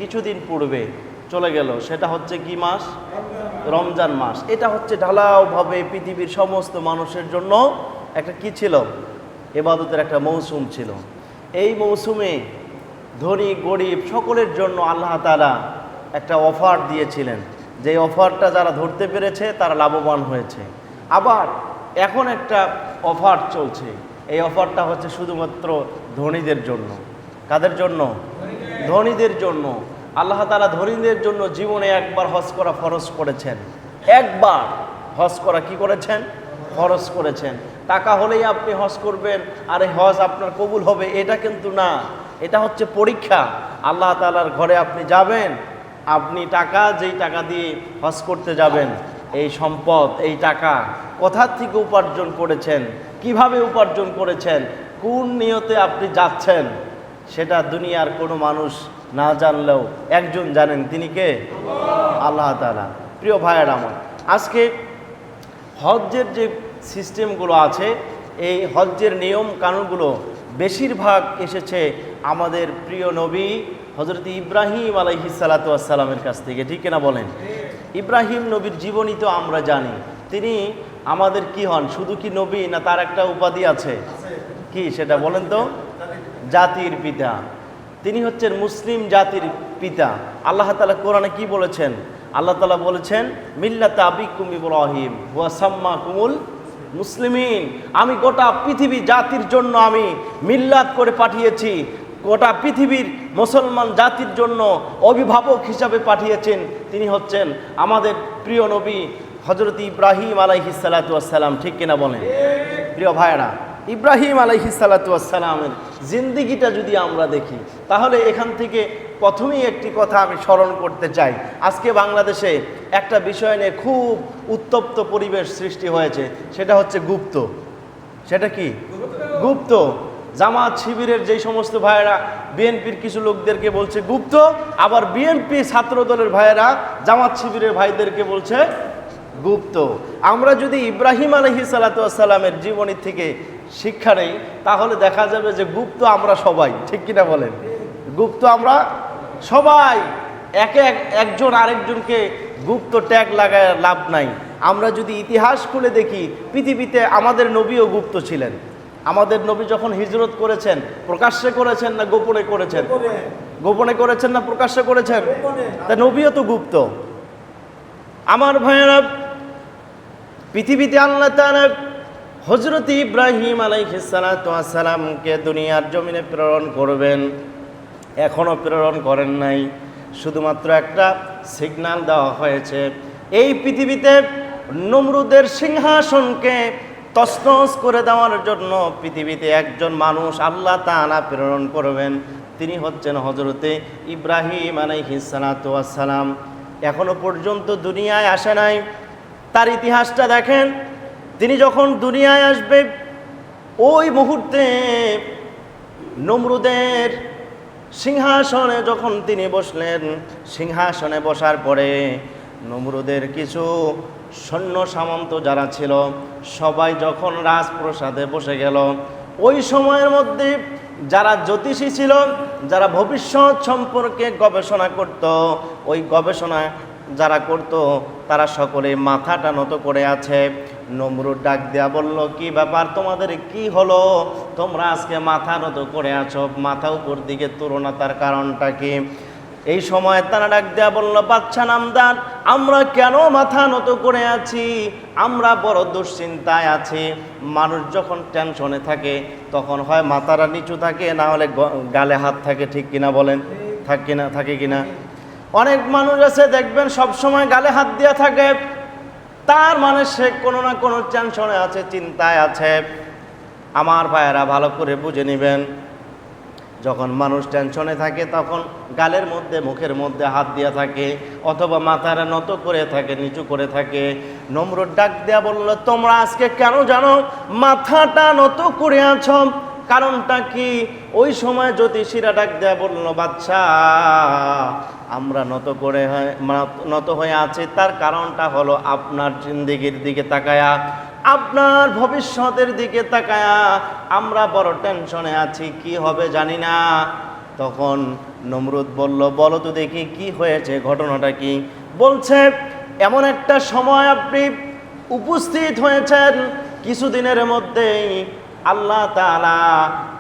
কিছুদিন পূর্বে চলে গেল, সেটা হচ্ছে কি মাস? রমজান মাস। এটা হচ্ছে ঢালাওভাবে পৃথিবীর সমস্ত মানুষের জন্য একটা কি ছিল? ইবাদতের একটা মৌসুম ছিল। এই মৌসুমে ধনী গরিব সকলের জন্য আল্লাহ তাআলা একটা অফার দিয়েছিলেন, যে অফারটা যারা ধরতে পেরেছে তারা লাভবান হয়েছে। আবার এখন একটা অফার চলছে, এই অফারটা হচ্ছে শুধুমাত্র ধনীদের জন্য। কাদের জন্য? ধনীদের জন্য। আল্লাহ তাআলা ধনীদের জন্য জীবনে একবার হজ করা ফরজ করেছেন। একবার হজ করা কি করেছেন? ফরজ করেছেন। টাকা হলেই আপনি হজ করবেন আর এই হজ আপনার কবুল হবে, এটা কিন্তু না। এটা হচ্ছে পরীক্ষা। আল্লাহ তাআলার ঘরে আপনি যাবেন, আপনি টাকা, যেই টাকা দিয়ে হজ করতে যাবেন, এই সম্পদ, এই টাকা কোথা থেকে উপার্জন করেছেন, কিভাবে উপার্জন করেছেন, কোন নিয়তে আপনি যাচ্ছেন, সেটা দুনিয়ার কোনো মানুষ না জানলেও একজন জানেন, তিনি কে? আল্লাহ তাআলা। প্রিয় ভাইয়ের আমার, আজকে হজ্জের যে সিস্টেমগুলো আছে, এই হজ্জের নিয়ম কানুনগুলো বেশিরভাগ এসেছে আমাদের প্রিয় নবী হযরত ইব্রাহিম আলাইহিস সালাতু ওয়াস সালামের কাছ থেকে, ঠিক কিনা বলেন? ইব্রাহিম নবীর জীবনী তো আমরা জানি। তিনি আমাদের কি হন? শুধু কি নবী, না তার একটা উপাধি আছে? কি সেটা বলেন তো? জাতির পিতা। তিনি হচ্ছেন মুসলিম জাতির পিতা। আল্লাহ তাআলা কোরআনে কি বলেছেন? আল্লাহ তাআলা বলেছেন, মিল্লাতা আবিকুম ইব্রাহিম ওয়া সাম্মাকুমুল মুসলিমিন। আমি গোটা পৃথিবী জাতির জন্য আমি মিল্লাত করে পাঠিয়েছি, গোটা পৃথিবীর মুসলমান জাতির জন্য অভিভাবক হিসাবে পাঠিয়েছেন। তিনি হচ্ছেন আমাদের প্রিয় নবী হযরত ইব্রাহিম আলাইহিস সালাতু ওয়াস সালাম, ঠিক কিনা বলেন? প্রিয় ভাইরা, ইব্রাহিম আলাইহিস সালাতু ওয়াস সালামের জিন্দেগিটা যদি আমরা দেখি, তাহলে এখান থেকে প্রথমেই একটি কথা আমি স্মরণ করতে চাই। আজকে বাংলাদেশে একটা বিষয় নিয়ে খুব উত্তপ্ত পরিবেশ সৃষ্টি হয়েছে, সেটা হচ্ছে গুপ্ত। সেটা কি? গুপ্ত। জামাত শিবিরের যেই সমস্ত ভাইয়েরা বিএনপির কিছু লোকদেরকে বলছে গুপ্ত, আবার বিএনপি ছাত্র দলের ভাইয়েরা জামাত শিবিরের ভাইদেরকে বলছে গুপ্ত। আমরা যদি ইব্রাহিম আলাইহিস সালাতু ওয়াস সালামের জীবনী থেকে শিক্ষা নেই, তাহলে দেখা যাবে যে গুপ্ত আমরা সবাই, ঠিক কিনা বলেন? গুপ্ত আমরা সবাই। একজন আরেকজনকে গুপ্ত ট্যাগ লাগায় লাভ নাই। আমরা যদি ইতিহাস খুলে দেখি, পৃথিবীতে আমাদের নবীও গুপ্ত ছিলেন। আমাদের নবী যখন হিজরত করেছেন, প্রকাশ্যে করেছেন না গোপনে করেছেন? গোপনে করেছেন না প্রকাশ্যে করেছেন? তা নবীও তো গুপ্ত। আমার ভাইয়েরা, পৃথিবীতে আল্লাহ তাআলা হযরত ইব্রাহিম আলাইহিস সালাতু ওয়াস সালামকে দুনিয়ার জমিনে প্রেরণ করবেন, এখনো প্রেরণ করেন নাই। শুধুমাত্র একটা সিগন্যাল দেওয়া হয়েছে, এই পৃথিবীতে নমরুদের সিংহাসনকে তছনছ করে দেওয়ার জন্য পৃথিবীতে একজন মানুষ আল্লাহ তাআলা প্রেরণ করবেন। তিনি হচ্ছেন হযরতে ইব্রাহিম আলাইহিস সালাতু ওয়াস সালাম। এখনো পর্যন্ত দুনিয়ায় আসে নাই। তার ইতিহাসটা দেখেন। তিনি যখন দুনিয়ায় আসবে, ওই মুহূর্তে নমরুদের সিংহাসনে যখন তিনি বসলেন, সিংহাসনে বসার পরে নমরুদের কিছু সৈন্য সামন্ত যারা ছিল, সবাই যখন রাজপ্রাসাদে বসে গেল, ওই সময়ের মধ্যে যারা জ্যোতিষী ছিল, যারা ভবিষ্যৎ সম্পর্কে গবেষণা করত, ওই গবেষণা যারা করত, তারা সকলে মাথাটা নত করে আছে। নমরুদ ডাক দেয়া বলল, কি ব্যাপার, তোমাদের কি হলো? তোমরা আজকে মাথা নত করে আছো, মাথা উপর দিকে তুলো না, তার কারণটা কি? এই সময় তারা ডাক দেয়া বলল, বাদশা নামদার, আমরা কেন মাথা নত করে আছি? আমরা বড় দুশ্চিন্তায় আছি। মানুষ যখন টেনশনে থাকে তখন হয় মাথাটা নিচু থাকে, না হলে গালে হাত থাকে, ঠিক কিনা বলেন? থাকে কিনা? অনেক মানুষ আছে দেখবেন সব সময় গালে হাত দেওয়া থাকে, তার মানে সে কোনো না কোনো টেনশনে আছে, চিন্তায় আছে। আমার ভাইয়েরা ভালো করে বুঝে নেবেন, যখন মানুষ টেনশনে থাকে তখন গালের মধ্যে, মুখের মধ্যে হাত দেওয়া থাকে, অথবা মাথাটা নত করে থাকে, নিচু করে থাকে। নমরুদ ডাক দেয়া বলল, তোমরা আজকে কেন জানো মাথাটা নত করে আছো? কারণটা কি? ওই সময় জ্যোতিষীরা ডাক দেয়া বলল, বাদশা, আমরা নত হয়ে আছি, তার কারণটা হলো আপনার জিন্দেগির দিকে তাকায়া, আপনার ভবিষ্যতের দিকে তাকায়া আমরা বড় টেনশনে আছি, কি হবে জানি না। তখন নমরুদ বলল, বলো তো দেখি কি হয়েছে, ঘটনাটা কি? বলছে, এমন একটা সময় আপনি উপস্থিত হয়েছেন, কিছুদিনের মধ্যেই আল্লাহ তাআলা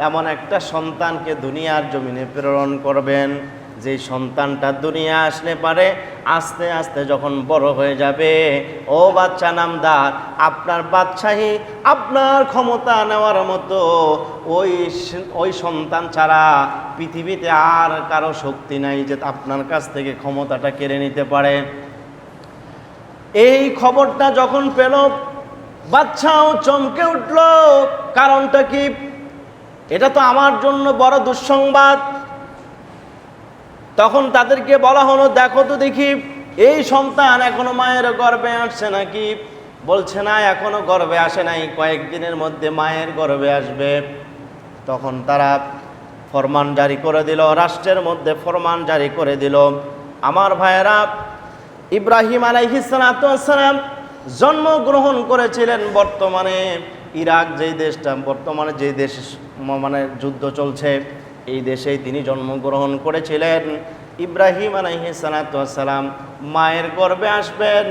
এমন একটা সন্তানকে দুনিয়ার জমিনে প্রেরণ করবেন, যে সন্তানটা দুনিয়া আসলে পারে আস্তে আস্তে যখন বড় হয়ে যাবে, ও বাচ্চা নামদার, আপনার বাদশাহী, আপনার ক্ষমতা নেওয়ার মতো ওই সন্তান ছাড়া পৃথিবীতে আর কারো শক্তি নাই যে আপনার কাছ থেকে ক্ষমতাটা কেড়ে নিতে পারে। এই খবরটা যখন পেল, বাদশাও চমকে উঠল। কারণটা কি? এটা তো আমার জন্য বড় দুঃসংবাদ। তখন তাদেরকে বলা হলো, দেখো তো দেখি এই সন্তান এখনো মায়ের গর্ভে আসছে নাকি? বলছে না, এখনো গর্ভে আসে নাই, কয়েকদিনের মধ্যে মায়ের গর্ভে আসবে। তখন তারা ফরমান জারি করে দিল, রাষ্ট্রের মধ্যে ফরমান জারি করে দিল, আমার ভাইয়েরা, ইব্রাহিম আলাইহিস সালাতু ওয়াস সালাম জন্মগ্রহণ করেছিলেন বর্তমানে ইরাক, যেই দেশটা বর্তমানে যেই দেশ মানে যুদ্ধ চলছে, এই দেশেই তিনি জন্মগ্রহণ করেছিলেন। ইব্রাহিম আলাইহিস সালাতু ওয়াস সালাম মায়ের গর্ভে আসবেন,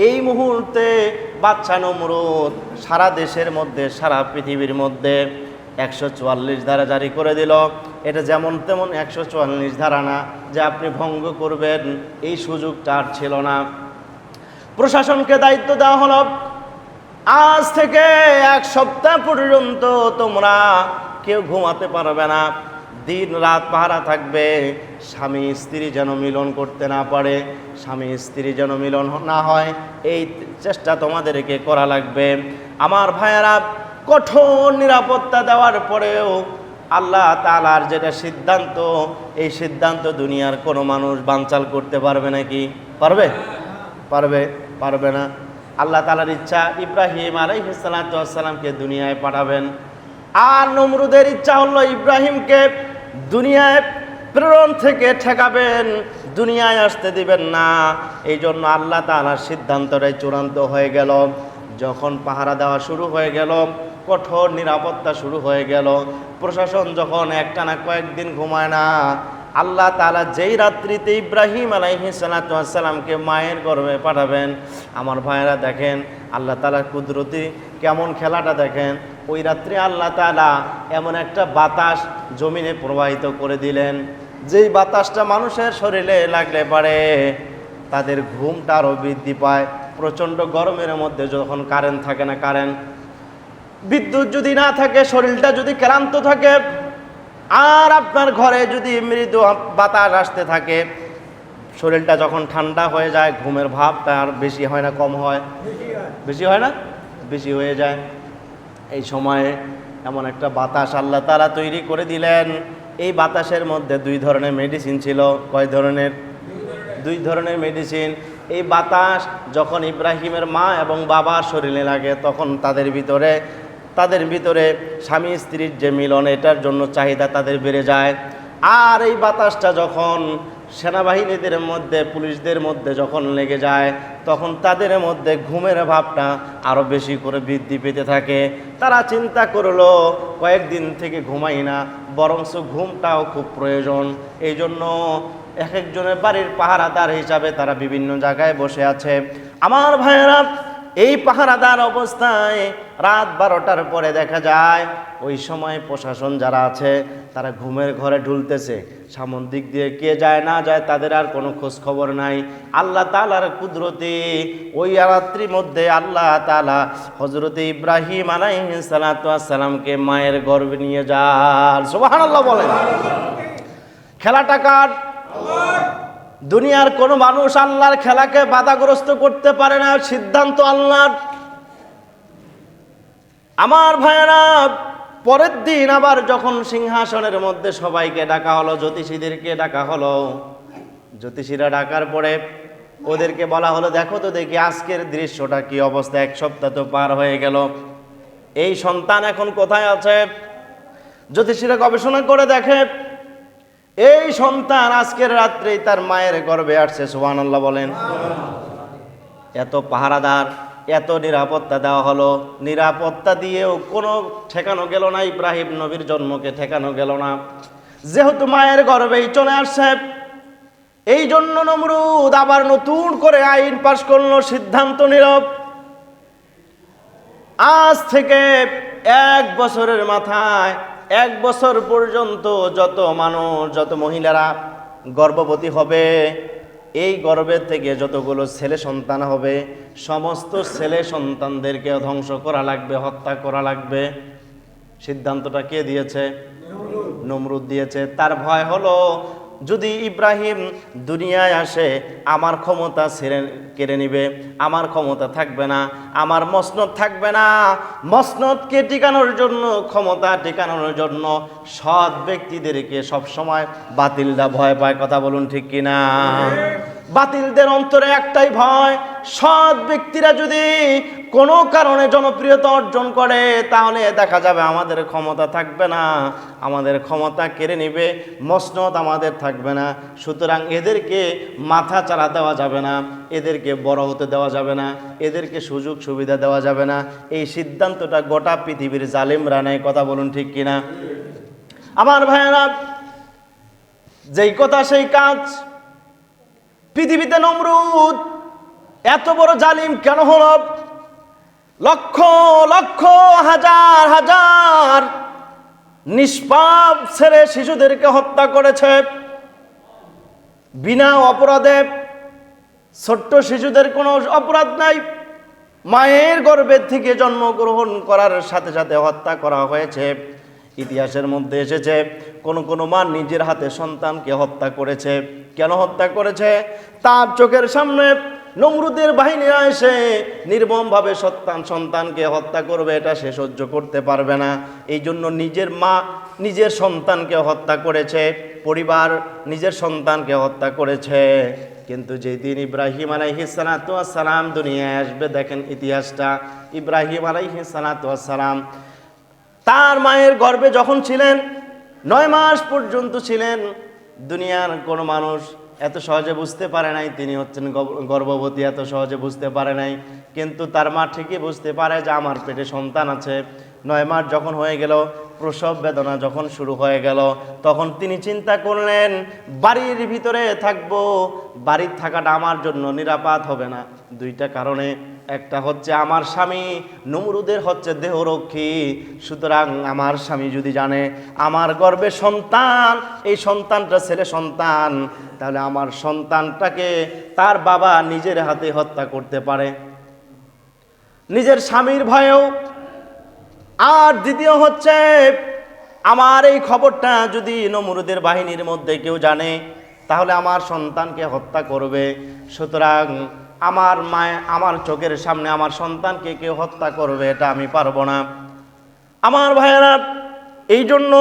এই মুহূর্তে বাদশা নমরুদ সারা দেশের মধ্যে, সারা পৃথিবীর মধ্যে 144 ধারা জারি করে দিল। এটা যেমন তেমন 144 ধারা না যে আপনি ভঙ্গ করবেন, এই সুযোগটা আর ছিল না। প্রশাসনকে দায়িত্ব দেওয়া হলো, আজ থেকে 1 সপ্তাহ পর্যন্ত তোমরা কেউ ঘুমাতে পারবে না, দিন রাত পাহারা থাকবে, স্বামী স্ত্রী যেন মিলন করতে না পারে, স্বামী স্ত্রী যেন মিলন না হয়, এই চেষ্টা তোমাদেরকে করা লাগবে। আমার ভাইয়েরা, কঠোর নিরাপত্তা দেওয়ার পরেও আল্লাহ তাআলার যেটা সিদ্ধান্ত, এই সিদ্ধান্ত দুনিয়ার কোনো মানুষ বানচাল করতে পারবে নাকি? পারবে? পারবে না। আল্লাহ তাআলার ইচ্ছা ইব্রাহিম আলাইহিস সালাতু ওয়াস সালামকে দুনিয়ায় পাঠাবেন, আর নমরুদের ইচ্ছা হলো ইব্রাহিমকে দুনিয়ায় প্রেরণ থেকে ঠেকাবেন, দুনিয়ায় আসতে দিবেন না। এই জন্য আল্লাহ তাআলার সিদ্ধান্তটাই চূড়ান্ত হয়ে গেল। যখন পাহারা দেওয়া শুরু হয়ে গেল, কঠোর নিরাপত্তা শুরু হয়ে গেল, প্রশাসন যখন একটানা কয়েকদিন ঘুমায় না, আল্লাহ তাআলা যেই রাত্রিতে ইব্রাহিম আলাইহিস সালাতু ওয়াস সালামকে মায়ের গর্ভে পাঠাবেন, আমার ভাইয়েরা দেখেন আল্লাহ তাআলার কুদরতি কেমন খেলাটা দেখেন। ওই রাত্রে আল্লাহ তাআলা এমন একটা বাতাস জমিনে প্রবাহিত করে দিলেন, যেই বাতাসটা মানুষের শরীরে লাগলে পারে তাদের ঘুমটা আরও বৃদ্ধি পায়। প্রচণ্ড গরমের মধ্যে যখন কারেন্ট থাকে না, কারেন্ট বিদ্যুৎ যদি না থাকে, শরীরটা যদি ক্লান্ত থাকে, আর আপনার ঘরে যদি মৃদু বাতাস আসতে থাকে, শরীরটা যখন ঠান্ডা হয়ে যায়, ঘুমের ভাবটা আর বেশি হয় না কম হয়? বেশি হয় না? বেশি হয়ে যায়। এই সময়ে এমন একটা বাতাস আল্লাহ তাআলা তৈরি করে দিলেন। এই বাতাসের মধ্যে 2 ধরনের মেডিসিন ছিল। কয় ধরনের? 2 ধরনের মেডিসিন। এই বাতাস যখন ইব্রাহিমের মা এবং বাবার শরীরে লাগে, তখন তাদের ভিতরে স্বামী স্ত্রীর যে মিলন, এটার জন্য চাহিদা তাদের বেড়ে যায়। আর এই বাতাসটা যখন সেনাবাহিনীদের মধ্যে, পুলিশদের মধ্যে যখন লেগে যায়, তখন তাদের মধ্যে ঘুমের ভাবটা আরও বেশি করে বৃদ্ধি পেতে থাকে। তারা চিন্তা করলো, কয়েকদিন থেকে ঘুমাই না, বরঞ্চ ঘুমটাও খুব প্রয়োজন। এই জন্য এক একজনের বাড়ির পাহারাদার হিসাবে তারা বিভিন্ন জায়গায় বসে আছে। আমার ভাইয়েরা, এই পাহারাদার অবস্থায় রাত 12টার পরে দেখা যায় ওই সময় প্রশাসন যারা আছে তারা ঘুমের ঘরে ঢুলতেছে। সামন দিক দিয়ে কে যায় না যায় তাদের আর কোনো খোঁজ খবর নাই। আল্লাহ তাআলার কুদরতে ওই রাত্রির মধ্যে আল্লাহ তাআলা হযরতে ইব্রাহিম আলাইহিস সালাতু ওয়াস সালামকে মায়ের গর্ভে নিয়ে যান। সুবহানাল্লাহ বলেন। খেলাটা কার? দুনিয়ার কোনো মানুষ আল্লাহর খেলাকে বাধাগ্রস্ত করতে পারে না, সিদ্ধান্ত আল্লাহর। আমার ভাইয়েরা, পরের দিন আবার যখন সিংহাসনের মধ্যে সবাইকে ডাকা হলো, জ্যোতিষীদেরকে ডাকা হলো, জ্যোতিষীরা ডাকার পরে ওদেরকে বলা হলো, দেখো তো দেখি আজকের দৃশ্যটা কি অবস্থা, 1 সপ্তাহ তো পার হয়ে গেল, এই সন্তান এখন কোথায় আছে? জ্যোতিষীরা গবেষণা করে দেখে এই সন্তান আজকের রাত্রেই তার মায়ের গর্ভে আসছে। সুবহানাল্লাহ বলেন। এত পাহারাদার, এত নিরাপত্তা দেওয়া হলো, নিরাপত্তা দিয়েও কোনো ঠেকানো গেল না, ইব্রাহিম নবীর জন্মকে ঠেকানো গেল না। যেহেতু মায়ের গর্ভেই চলে আসছে, এই জন্য নমরুদ আবার নতুন করে আইন পাশ করলো, সিদ্ধান্ত নিল আজ থেকে 1 বছরের মাথায় 1 বছর পর্যন্ত যত মানুষ, যত মহিলারা গর্ভবতী হবে, এই গর্ভের থেকে যতগুলো ছেলে সন্তান হবে, সমস্ত ছেলে সন্তানদেরকে ধ্বংস করা লাগবে, হত্যা করা লাগবে। সিদ্ধান্তটা কে দিয়েছে? নমরুদ দিয়েছে। তার ভয় হলো যদি ইব্রাহিম দুনিয়ায় আসে, আমার ক্ষমতা কেড়ে নিবে, আমার ক্ষমতা থাকবে না, আমার মসনদ থাকবে না। মসনদকে টিকানোর জন্য, ক্ষমতা টিকানোর জন্য সৎ ব্যক্তিদেরকে সবসময় বাতিলরা ভয় পায়। কথা বলুন ঠিক কিনা? বাতিলদের অন্তরে একটাই ভয়, সৎ ব্যক্তিরা যদি কোনো কারণে জনপ্রিয়তা অর্জন করে, তাহলে দেখা যাবে আমাদের ক্ষমতা থাকবে না, আমাদের ক্ষমতা কেড়ে নেবে, মসনদ আমাদের থাকবে না। সুতরাং এদেরকে মাথা চাড়া দেওয়া যাবে না, এদেরকে বড় হতে দেওয়া যাবে না, এদেরকে সুযোগ সুবিধা দেওয়া যাবে না। এই সিদ্ধান্তটা গোটা পৃথিবীর জালিমরা নেয়। কথা বলুন ঠিক কিনা? আমার ভাইয়েরা, যেই কথা সেই কাজ। পৃথিবীতে নমরুদ এত বড় জালিম কেন হলো? লক্ষ লক্ষ হাজার হাজার নিষ্পাপ ছেলে শিশুদেরকে হত্যা করেছে বিনা অপরাধে। ছোট্ট শিশুদের কোনো অপরাধ নাই, মায়ের গর্ভের থেকে জন্মগ্রহণ করার সাথে সাথে হত্যা করা হয়েছে। ইতিহাসের মধ্যে এসেছে কোন মা নিজের হাতে সন্তানকে হত্যা করেছে। কেন হত্যা করেছে? তার চোখের সামনে নমরুদের বাহিনীরা এসে নির্মমভাবে সন্তানকে হত্যা করবে, এটা সে সহ্য করতে পারবে না। এই জন্য নিজের মা নিজের সন্তানকে হত্যা করেছে, পরিবার নিজের সন্তানকে হত্যা করেছে। কিন্তু যেদিন ইব্রাহিম আলাইহিসসালাম দুনিয়ায় আসবে, দেখেন ইতিহাসটা, ইব্রাহিম আলাইহিসসালাম তার মায়ের গর্ভে যখন ছিলেন, 9 মাস পর্যন্ত ছিলেন, দুনিয়ার কোনো মানুষ এত সহজে বুঝতে পারে নাই তিনি হচ্ছেন গর্ভবতী, এত সহজে বুঝতে পারে নাই। কিন্তু তার মা ঠিকই বুঝতে পারে যে আমার পেটে সন্তান আছে। 9 মাস যখন হয়ে গেল, প্রসব বেদনা যখন শুরু হয়ে গেল, তখন তিনি চিন্তা করলেন বাড়ির ভিতরে থাকবো, বাড়ির থাকাটা আমার জন্য নিরাপদ হবে না। 2টা কারণে। একটা হচ্ছে আমার স্বামী নমরুদের হচ্ছে দেহরক্ষী, সুতরাং আমার স্বামী যদি জানে আমার গর্ভে সন্তান, এই সন্তানটা ছেলে সন্তান, তাহলে আমার সন্তানটাকে তার বাবা নিজের হাতে হত্যা করতে পারে, নিজের স্বামীর ভয়েও। আর দ্বিতীয় হচ্ছে আমার এই খবরটা যদি নমরুদের বাহিনীর মধ্যে কেউ জানে, তাহলে আমার সন্তানকে হত্যা করবে। সুতরাং আমার চোখের সামনে আমার সন্তানকে কেউ হত্যা করবে, এটা আমি পারবো না। আমার ভাইয়েরা, এই জন্য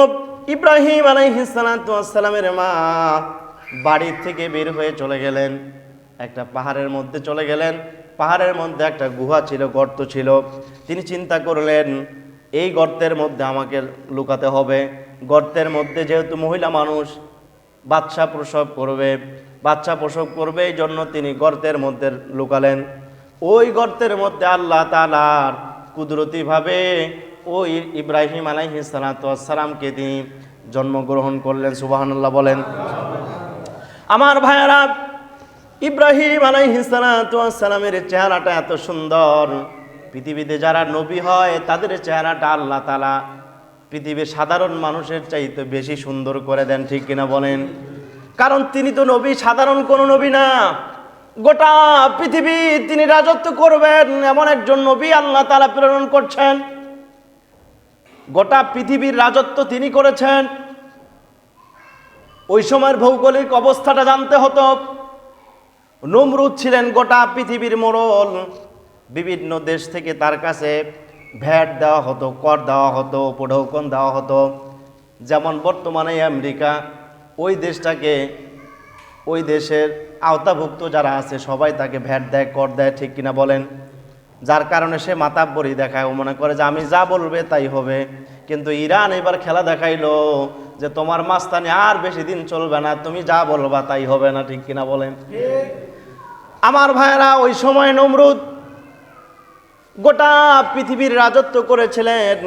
ইব্রাহিম আলাইহিসসালামের মা বাড়ির থেকে বের হয়ে চলে গেলেন, একটা পাহাড়ের মধ্যে চলে গেলেন। পাহাড়ের মধ্যে একটা গুহা ছিল, গর্ত ছিল। তিনি চিন্তা করলেন এই গর্তের মধ্যে আমাকে লুকাতে হবে। গর্তের মধ্যে যেহেতু মহিলা মানুষ বাচ্চা প্রসব করবে, এই জন্য তিনি গর্তের মধ্যে লুকালেন। ওই গর্তের মধ্যে আল্লাহ তাআলার কুদরতিভাবে ওই ইব্রাহিম আলাইহিসসালামকে তিনি জন্মগ্রহণ করলেন। সুবহানাল্লাহ বলেন। আমার ভাইয়েরা, ইব্রাহিম আলাইহিসসালামের চেহারাটা এত সুন্দর, পৃথিবীতে যারা নবী হয় তাদের চেহারাটা আল্লাহ তাআলা পৃথিবীর সাধারণ মানুষের চাইতে বেশি সুন্দর করে দেন। ঠিক কিনা বলেন? কারণ তিনি তো নবী, সাধারণ কোনো নবী না। গোটা পৃথিবী তিনি রাজত্ব করবেন এমন একজন নবী আল্লাহ তাআলা প্রেরণ করছেন। গোটা পৃথিবীর রাজত্ব তিনি করেছেন। ওই সময়ের ভৌগোলিক অবস্থাটা জানতে হতো। নমরুদ ছিলেন গোটা পৃথিবীর মোড়ল, বিভিন্ন দেশ থেকে তার কাছে ভ্যাট দেওয়া হতো, কর দেওয়া হতো, উপঢৌকন দেওয়া হতো। যেমন বর্তমানে আমেরিকা, ওই দেশের আওতাভুক্ত যারা আছে সবাই তাকে ভ্যাট দেয়, কর দেয়। ঠিক কিনা বলেন? যার কারণে সে মাতাব্বরি দেখায়, ও মনে করে যে আমি যা বলবে তাই হবে। কিন্তু ইরান এবার খেলা দেখাইলো যে তোমার মাস্তানি আর বেশি দিন চলবে না, তুমি যা বলবা তাই হবে না। ঠিক কিনা বলেন? আমার ভাইয়েরা, ওই সময় নমরুদ গোটা পৃথিবীর রাজত্ব করেছিলেন।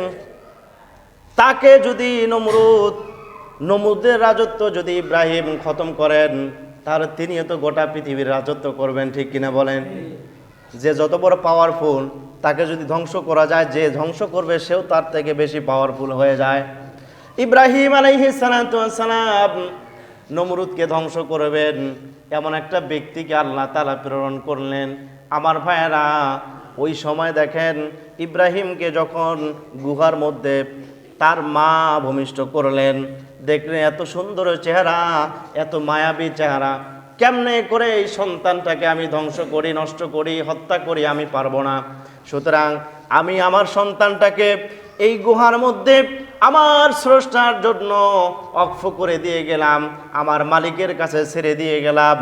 তাকে যদি নমরুদ নমরুদের রাজত্ব যদি ইব্রাহিম খতম করেন, তাহলে তিনিও তো গোটা পৃথিবীর রাজত্ব করবেন, ঠিক কিনা বলেন? যে যত বড় পাওয়ারফুল, তাকে যদি ধ্বংস করা যায়, যে ধ্বংস করবে সেও তার থেকে বেশি পাওয়ারফুল হয়ে যায়। ইব্রাহিম আলাইহিস সালাম নমরুদকে ধ্বংস করবেন, এমন একটা ব্যক্তিকে আল্লাহ তাআলা প্রেরণ করলেন। আমার ভাইয়েরা, ওই সময় দেখেন ইব্রাহিমকে যখন গুহার মধ্যে তার মা ভূমিষ্ঠ করলেন, দেখলেন এত সুন্দর চেহারা, এত মায়াবী চেহারা, কেমনে করে এই সন্তানটাকে আমি ধ্বংস করি, নষ্ট করি, হত্যা করি, আমি পারবো না। সুতরাং আমি আমার সন্তানটাকে এই গুহার মধ্যে আমার স্রষ্টার জন্য অক্ষ করে দিয়ে গেলাম, আমার মালিকের কাছে ছেড়ে দিয়ে গেলাম।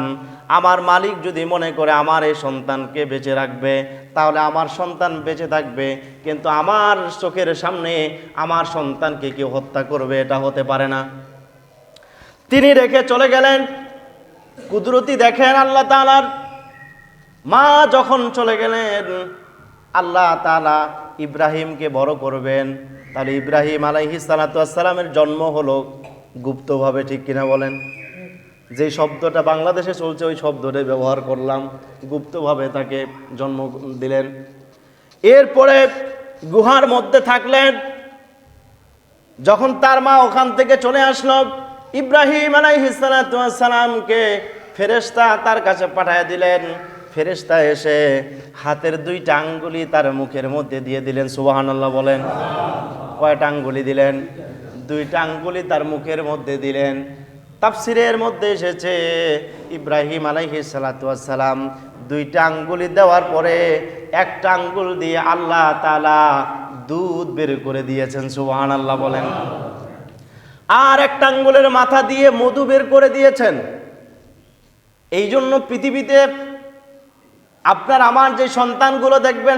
আমার মালিক যদি মনে করে আমার এই সন্তানকে বেঁচে রাখবে, তাহলে আমার সন্তান বেঁচে থাকবে, কিন্তু আমার চোখের সামনে আমার সন্তানকে কেউ হত্যা করবে, এটা হতে পারে না। তিনি রেখে চলে গেলেন। কুদরতি দেখেন আল্লাহ তাআলার, মা যখন চলে গেলেন, আল্লাহ তাআলা ইব্রাহিমকে বড় করবেন। তাহলে ইব্রাহিম আলাইহিস সালামের জন্ম হলো গুপ্তভাবে, ঠিক কিনা বলেন? যে শব্দটা বাংলাদেশে চলছে ওই শব্দটাই ব্যবহার করলাম, গুপ্তভাবে তাকে জন্ম দিলেন। এরপরে গুহার মধ্যে থাকলেন। যখন তার মা ওখান থেকে চলে আসলো, ইব্রাহিম আলাইহিস সালামকে ফেরেশতা তার কাছে পাঠিয়ে দিলেন। ফেরেশতা এসে হাতের 2টা আঙ্গুলি তার মুখের মধ্যে দিয়ে দিলেন। সুবহানাল্লাহ বলেন। কয়টা আঙ্গুলি দিলেন? 2টা আঙ্গুলি তার মুখের মধ্যে দিলেন। তাফসিরের মধ্যে এসেছে ইব্রাহিম আলাইহিস সালাম 2টা আঙ্গুলি দেওয়ার পরে একটা আঙ্গুল দিয়ে আল্লাহ তাআলা দুধ বের করে দিয়েছেন। সুবহানাল্লাহ বলেন। আর একটা আঙ্গুলের মাথা দিয়ে মধু বের করে দিয়েছেন। এই জন্য পৃথিবীতে আপনার আমার যে সন্তানগুলো দেখবেন